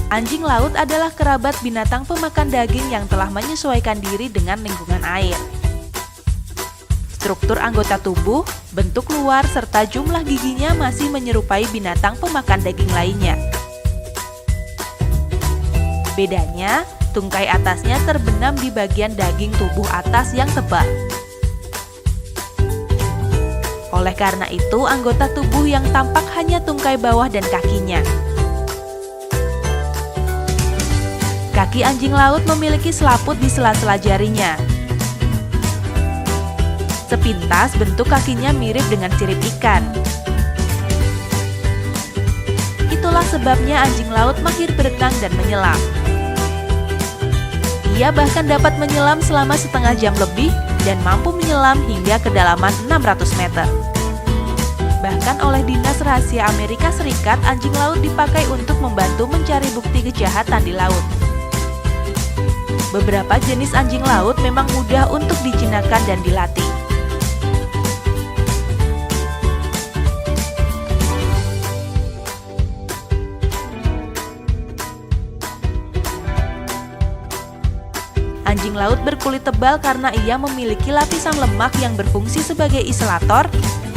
Anjing laut adalah kerabat binatang pemakan daging yang telah menyesuaikan diri dengan lingkungan air. Struktur anggota tubuh, bentuk luar, serta jumlah giginya masih menyerupai binatang pemakan daging lainnya. Bedanya, tungkai atasnya terbenam di bagian daging tubuh atas yang tebal. Oleh karena itu, anggota tubuh yang tampak hanya tungkai bawah dan kakinya. Kaki anjing laut memiliki selaput di sela-sela jarinya. Sepintas bentuk kakinya mirip dengan sirip ikan. Itulah sebabnya anjing laut mahir berenang dan menyelam. Ia bahkan dapat menyelam selama setengah jam lebih dan mampu menyelam hingga kedalaman 600 meter. Bahkan oleh Dinas Rahasia Amerika Serikat, anjing laut dipakai untuk membantu mencari bukti kejahatan di laut. Beberapa jenis anjing laut memang mudah untuk dijinakkan dan dilatih. Anjing laut berkulit tebal karena ia memiliki lapisan lemak yang berfungsi sebagai isolator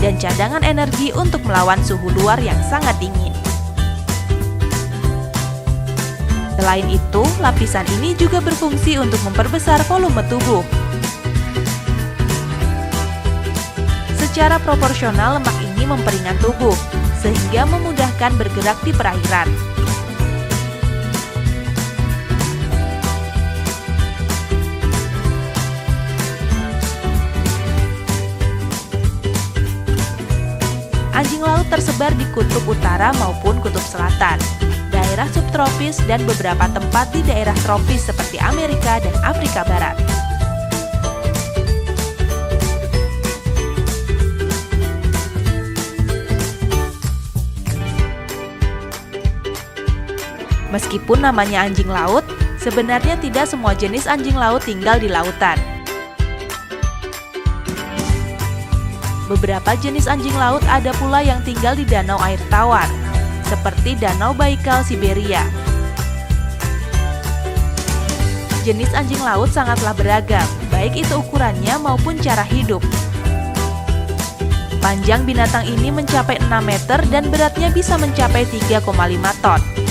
dan cadangan energi untuk melawan suhu luar yang sangat dingin. Selain itu, lapisan ini juga berfungsi untuk memperbesar volume tubuh. Secara proporsional, lemak ini memperingan tubuh, sehingga memudahkan bergerak di perairan. Anjing laut tersebar di kutub utara maupun kutub selatan, daerah subtropis, dan beberapa tempat di daerah tropis seperti Amerika dan Afrika Barat. Meskipun namanya anjing laut, sebenarnya tidak semua jenis anjing laut tinggal di lautan. Beberapa jenis anjing laut ada pula yang tinggal di danau air tawar, seperti Danau Baikal, Siberia. Jenis anjing laut sangatlah beragam, baik itu ukurannya maupun cara hidup. Panjang binatang ini mencapai 6 meter dan beratnya bisa mencapai 3,5 ton.